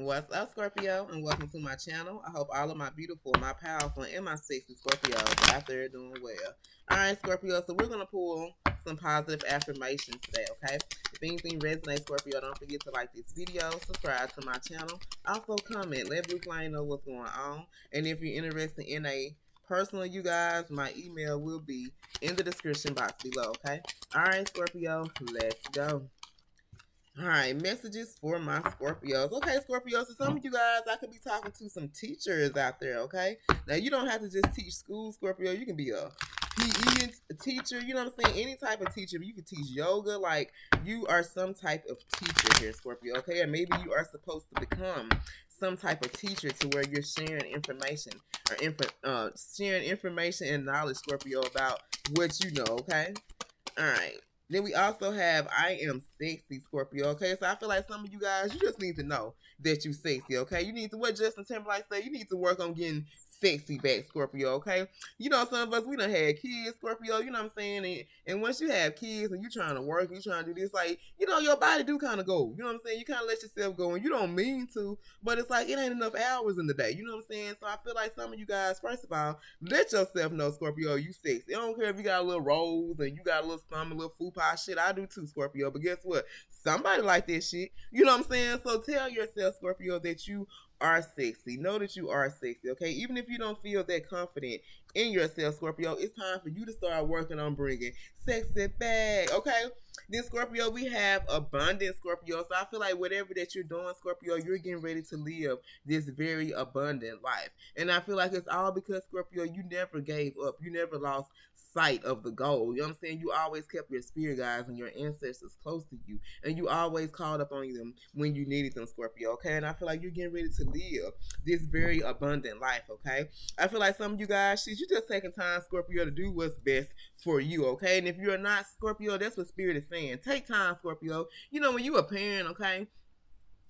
What's up, Scorpio, and welcome to my channel. I hope all of my beautiful, my powerful, and my sexy Scorpios out there doing well. Alright, Scorpio, so we're going to pull some positive affirmations today, okay? If anything resonates, Scorpio, don't forget to like this video, subscribe to my channel, also comment, let Blue Flame know what's going on, and if you're interested in a personal, you guys, my email will be in the description box below, okay? Alright, Scorpio, let's go. Alright, messages for my Scorpios. Okay, Scorpios, so some of you guys, I could be talking to some teachers out there, okay? Now, you don't have to just teach school, Scorpio. You can be a PE teacher, you know what I'm saying? Any type of teacher. You can teach yoga. Like, you are some type of teacher here, Scorpio, okay? And maybe you are supposed to become some type of teacher to where you're sharing information or sharing information and knowledge, Scorpio, about what you know, okay? Alright. Then we also have I am sexy, Scorpio, okay? So I feel like some of you guys, you just need to know that you sexy, okay? You need to, what Justin Timberlake say, you need to work on getting sexy back, Scorpio, okay? You know, some of us, we done had kids, Scorpio, you know what I'm saying? And once you have kids and you trying to work, you trying to do this, like, you know, your body do kind of go. You know what I'm saying? You kind of let yourself go, and you don't mean to, but it's like, it ain't enough hours in the day. You know what I'm saying? So I feel like some of you guys, first of all, let yourself know, Scorpio, you sexy. I don't care if you got a little rolls and you got a little stomach, a little fupa shit. I do too, Scorpio. But guess what? Somebody like this shit. You know what I'm saying? So tell yourself, Scorpio, that you are sexy. Know that you are sexy, okay? Even if you don't feel that confident in yourself, Scorpio, it's time for you to start working on bringing sexy back, okay? Then, Scorpio, we have abundance, Scorpio. So I feel like whatever that you're doing, Scorpio, you're getting ready to live this very abundant life. And I feel like it's all because, Scorpio, you never gave up. You never lost sight of the goal. You know what I'm saying? You always kept your spirit guides and your ancestors close to you. And you always called upon them when you needed them, Scorpio, okay? And I feel like you're getting ready to live this very abundant life, okay? I feel like some of you guys, shit, you just taking time, Scorpio, to do what's best for you, okay? And if you're not Scorpio, that's what Spirit is saying. Take time, Scorpio. You know, when you a parent, okay?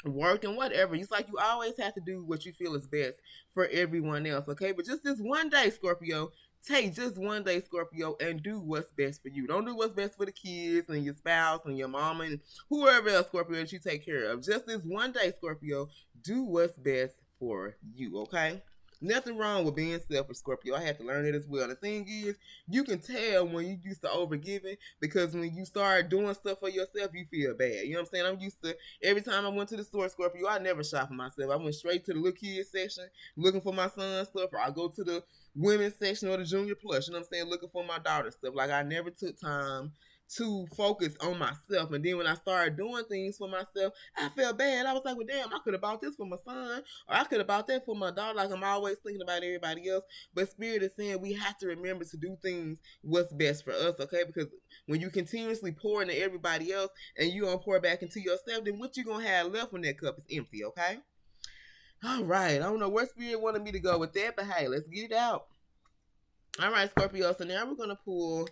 Working, whatever. It's like you always have to do what you feel is best for everyone else, okay? But just this one day, Scorpio, take just one day, Scorpio, and do what's best for you. Don't do what's best for the kids and your spouse and your mama and whoever else, Scorpio, that you take care of. Just this one day, Scorpio, do what's best for you, okay? Nothing wrong with being selfish, Scorpio. I had to learn it as well. The thing is, you can tell when you used to overgiving, because when you start doing stuff for yourself, you feel bad. You know what I'm saying? I'm used to, every time I went to the store, Scorpio, I never shop for myself. I went straight to the little kids section looking for my son's stuff, or I go to the women's section or the junior plus, you know what I'm saying, looking for my daughter's stuff. Like, I never took time to focus on myself. And then when I started doing things for myself, I felt bad. I was like, well, damn, I could have bought this for my son, or I could have bought that for my daughter. Like, I'm always thinking about everybody else. But Spirit is saying we have to remember to do things what's best for us, okay? Because when you continuously pour into everybody else and you don't pour back into yourself, then what you going to have left when that cup is empty, okay? All right. I don't know where Spirit wanted me to go with that, but hey, let's get it out. All right, Scorpio. So now we're going to pull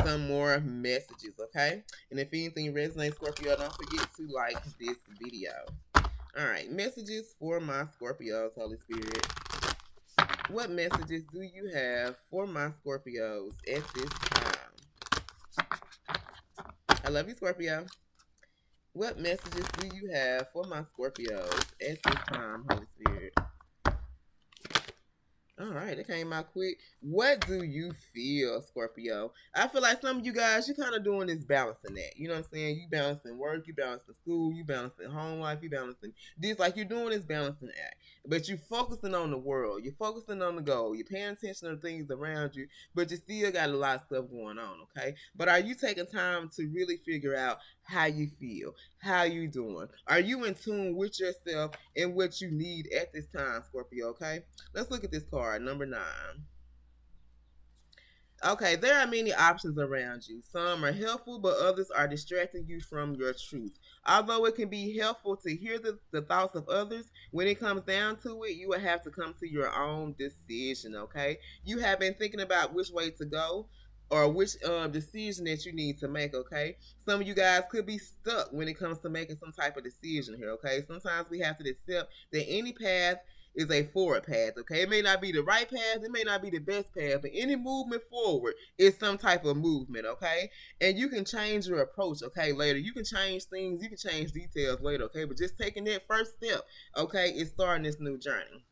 some more messages, okay? And if anything resonates, Scorpio, don't forget to like this video. All right, messages for my Scorpios, Holy Spirit. What messages do you have for my Scorpios at this time? I love you, Scorpio. What messages do you have for my Scorpios at this time, Holy Spirit? All right, it came out quick. What do you feel, Scorpio? I feel like some of you guys, you're kind of doing this balancing that. You know what I'm saying? You balancing work, you balancing school, you balancing home life, you balancing this. Like, you're doing this balancing act. But you're focusing on the world. You're focusing on the goal. You're paying attention to things around you. But you still got a lot of stuff going on, okay? But are you taking time to really figure out how you feel? How you doing? Are you in tune with yourself and what you need at this time, Scorpio, okay? Let's look at this card, number 9. Okay, there are many options around you. Some are helpful, but others are distracting you from your truth. Although it can be helpful to hear the thoughts of others, when it comes down to it, you will have to come to your own decision, okay? You have been thinking about which way to go or which decision that you need to make, okay? Some of you guys could be stuck when it comes to making some type of decision here, okay? Sometimes we have to accept that any path is a forward path, okay? It may not be the right path, it may not be the best path, but any movement forward is some type of movement, okay? And you can change your approach, okay, later. You can change things, you can change details later, okay? But just taking that first step, okay, is starting this new journey.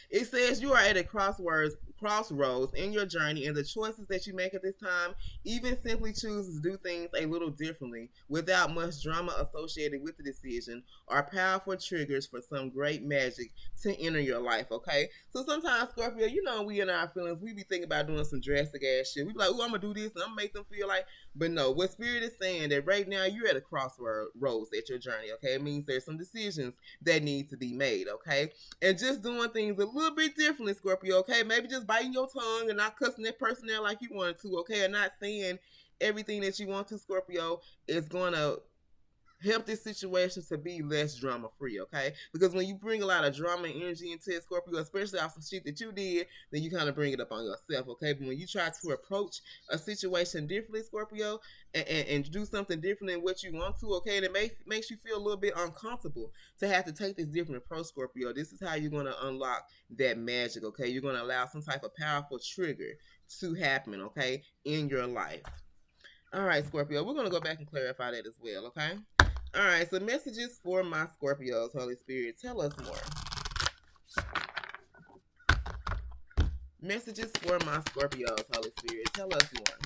It says you are at a crossroads in your journey, and the choices that you make at this time, even simply choose to do things a little differently without much drama associated with the decision, are powerful triggers for some great magic to enter your life, okay? So sometimes, Scorpio, you know, we in our feelings, we be thinking about doing some drastic ass shit. We be like, oh, I'm gonna do this and I'm gonna make them feel like, but no, what Spirit is saying that right now you're at a crossroads at your journey, okay? It means there's some decisions that need to be made, okay? And just doing things a little bit differently, Scorpio, okay? Maybe just biting your tongue and not cussing that person out like you wanted to, okay? And not saying everything that you want to, Scorpio, is going to help this situation to be less drama free, okay? Because when you bring a lot of drama and energy into it, Scorpio, especially off some shit that you did, then you kind of bring it up on yourself, okay? But when you try to approach a situation differently, Scorpio, and do something different than what you want to, okay, and it makes you feel a little bit uncomfortable to have to take this different approach, Scorpio. This is how you're going to unlock that magic, okay? You're going to allow some type of powerful trigger to happen, okay, in your life. All right, Scorpio, we're going to go back and clarify that as well, okay? All right, so messages for my Scorpios, Holy Spirit, tell us more. Messages for my Scorpios, Holy Spirit, tell us more.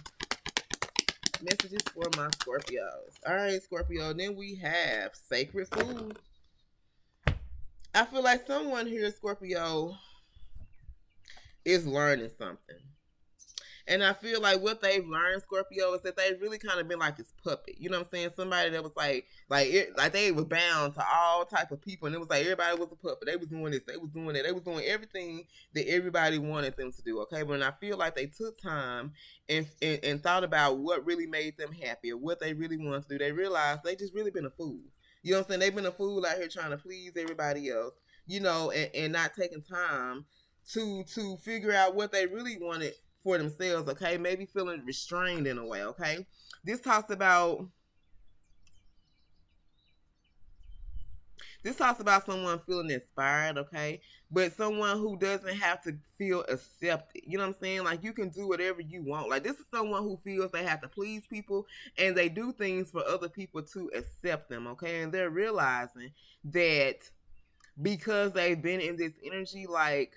Messages for my Scorpios. All right, Scorpio, then we have sacred food. I feel like someone here, Scorpio, is learning something. And I feel like what they've learned, Scorpio, is that they've really kind of been like this puppet. You know what I'm saying? Somebody that was like they was bound to all type of people, and it was like everybody was a puppet. They was doing this, they was doing that, they was doing everything that everybody wanted them to do. Okay, but I feel like they took time and thought about what really made them happy or what they really wanted to do. They realized they just really been a fool. You know what I'm saying? They've been a fool out here trying to please everybody else. You know, and not taking time to figure out what they really wanted for themselves, okay? Maybe feeling restrained in a way, okay? This talks about someone feeling inspired, okay? But someone who doesn't have to feel accepted. You know what I'm saying? Like, you can do whatever you want. Like, this is someone who feels they have to please people, and they do things for other people to accept them, okay? And they're realizing that because they've been in this energy, like,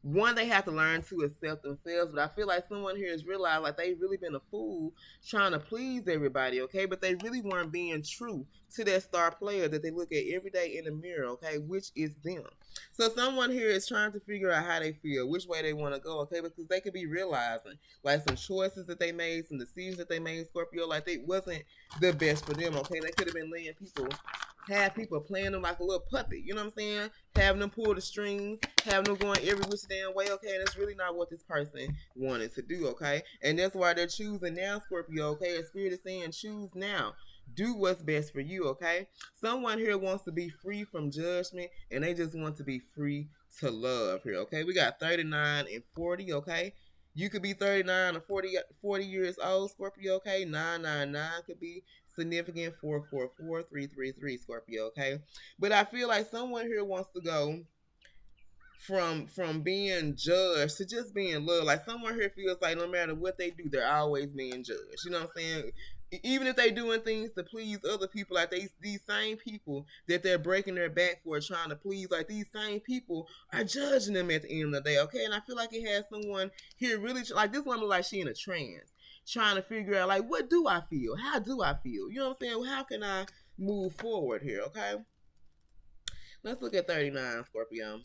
one, they have to learn to accept themselves, but I feel like someone here has realized like they've really been a fool trying to please everybody, okay? But they really weren't being true to that star player that they look at every day in the mirror, okay? Which is them. So someone here is trying to figure out how they feel, which way they want to go, okay? Because they could be realizing like some choices that they made, some decisions that they made, Scorpio, like they wasn't the best for them, okay? They could have been letting people playing them like a little puppet, you know what I'm saying? Having them pull the strings, having them going every which damn way, okay? And it's really not what this person wanted to do, okay? And that's why they're choosing now, Scorpio, okay? A Spirit is saying choose now. Do what's best for you, okay? Someone here wants to be free from judgment, and they just want to be free to love here, okay? We got 39 and 40, okay? You could be 39 or 40 years old, Scorpio, okay? 999 could be significant, 444, 333, Scorpio, okay? But I feel like someone here wants to go from being judged to just being loved. Like someone here feels like no matter what they do, they're always being judged. You know what I'm saying? Even if they doing things to please other people, like these same people that they're breaking their back for trying to please, like these same people are judging them at the end of the day, okay? And I feel like it has someone here really, like this woman, like she in a trance, trying to figure out, like, what do I feel? How do I feel? You know what I'm saying? How can I move forward here, okay? Let's look at 39, Scorpio.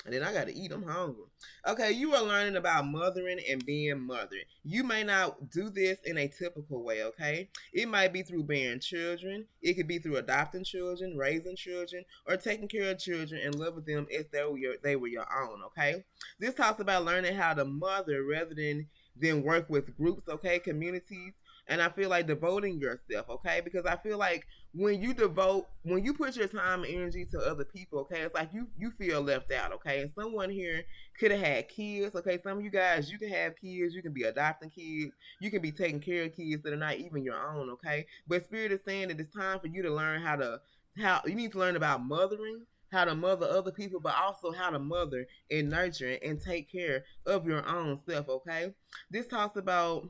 And then I got to eat. I'm hungry. Okay, you are learning about mothering and being mothered. You may not do this in a typical way, okay? It might be through bearing children. It could be through adopting children, raising children, or taking care of children and loving them as they were your own, okay? This talks about learning how to mother rather than work with groups, okay, communities, And I feel like devoting yourself, okay? Because I feel like when you put your time and energy to other people, okay, it's like you feel left out, okay? And someone here could have had kids, okay? Some of you guys, you can have kids, you can be adopting kids, you can be taking care of kids that are not even your own, okay? But Spirit is saying that it's time for you to learn how you need to learn about mothering, how to mother other people, but also how to mother and nurture and take care of your own self, okay? This talks about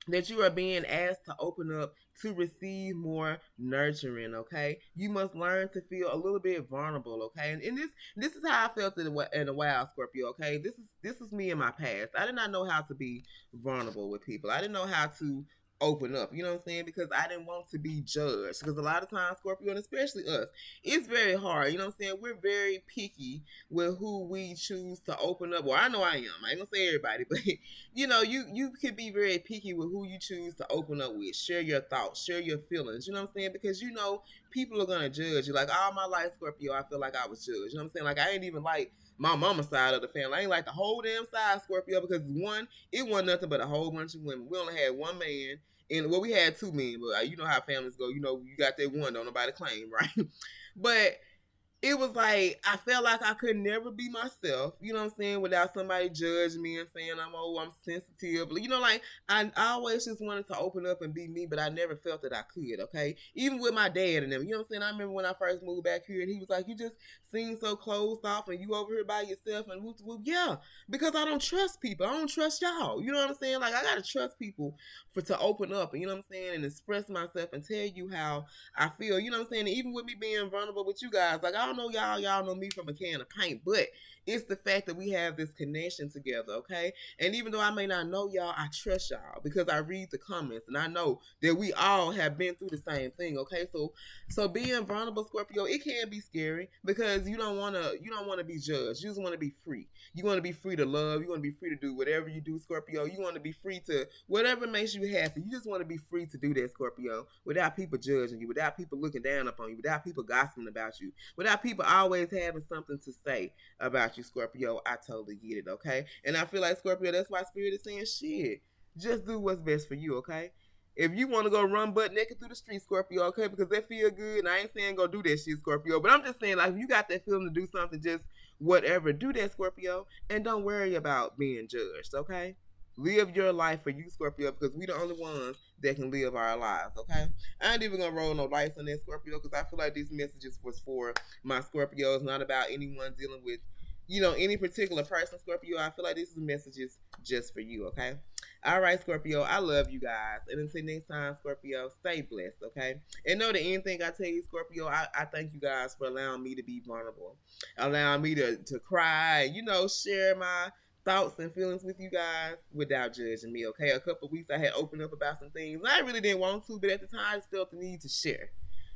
that you are being asked to open up to receive more nurturing, okay? You must learn to feel a little bit vulnerable, okay? And this is how I felt in a while, Scorpio, okay? This is me in my past. I did not know how to be vulnerable with people. I didn't know how to open up, you know what I'm saying? Because I didn't want to be judged. Because a lot of times, Scorpio, and especially us, it's very hard, you know what I'm saying? We're very picky with who we choose to open up. Well, I know I am. I ain't gonna say everybody, but you can be very picky with who you choose to open up with, share your thoughts, share your feelings, you know what I'm saying? Because people are gonna judge you. Like all my life, Scorpio, I feel like I was judged. You know what I'm saying? Like I ain't even like my mama's side of the family. I ain't like the whole damn side, Scorpio, because one, it wasn't nothing but a whole bunch of women. We only had one man. And well, we had two men, but you know how families go. You know, you got that one, don't nobody claim, right? But it was like I felt like I could never be myself, you know what I'm saying, without somebody judging me and saying I'm sensitive. Like I always just wanted to open up and be me, but I never felt that I could, okay? Even with my dad and them, you know what I'm saying? I remember when I first moved back here and he was like, you just seem so closed off and you over here by yourself and whoop whoop. Yeah, because I don't trust people. I don't trust y'all. You know what I'm saying? Like I gotta trust people to open up and you know what I'm saying and express myself and tell you how I feel, you know what I'm saying? And even with me being vulnerable with you guys, like I don't know y'all know me from a can of paint, but it's the fact that we have this connection together, okay? And even though I may not know y'all, I trust y'all because I read the comments and I know that we all have been through the same thing, okay? So being vulnerable, Scorpio, it can be scary because you don't wanna be judged. You just wanna be free. You wanna be free to love, you wanna be free to do whatever you do, Scorpio. You wanna be free to whatever makes you happy. You just wanna be free to do that, Scorpio, without people judging you, without people looking down upon you, without people gossiping about you, without people always having something to say about you, Scorpio. I totally get it, okay? And I feel like, Scorpio, that's why Spirit is saying, shit, just do what's best for you, okay? If you want to go run butt naked through the street, Scorpio, okay, because that feel good, and I ain't saying go do that shit, Scorpio, but I'm just saying, like, if you got that feeling to do something, just whatever, do that, Scorpio, and don't worry about being judged, okay? Live your life for you, Scorpio, because we the only ones that can live our lives, okay? I ain't even gonna roll no dice on that, Scorpio, because I feel like these messages was for my Scorpios, not about anyone dealing with, any particular person, Scorpio. I feel like this is messages just for you, okay? All right, Scorpio, I love you guys. And until next time, Scorpio, stay blessed, okay? And know that anything I tell you, Scorpio, I thank you guys for allowing me to be vulnerable, allowing me to cry, share my thoughts and feelings with you guys without judging me, okay? A couple of weeks I had opened up about some things. And I really didn't want to, but at the time I just felt the need to share.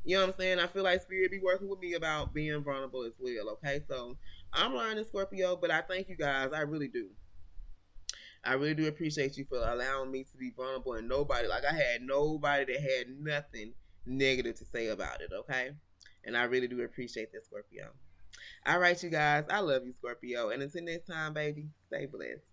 You know what I'm saying? I feel like Spirit be working with me about being vulnerable as well, okay? So I'm learning, Scorpio, but I thank you guys. I really do. I really do appreciate you for allowing me to be vulnerable and I had nobody that had nothing negative to say about it, okay? And I really do appreciate that, Scorpio. All right, you guys. I love you, Scorpio. And until next time, baby, stay blessed.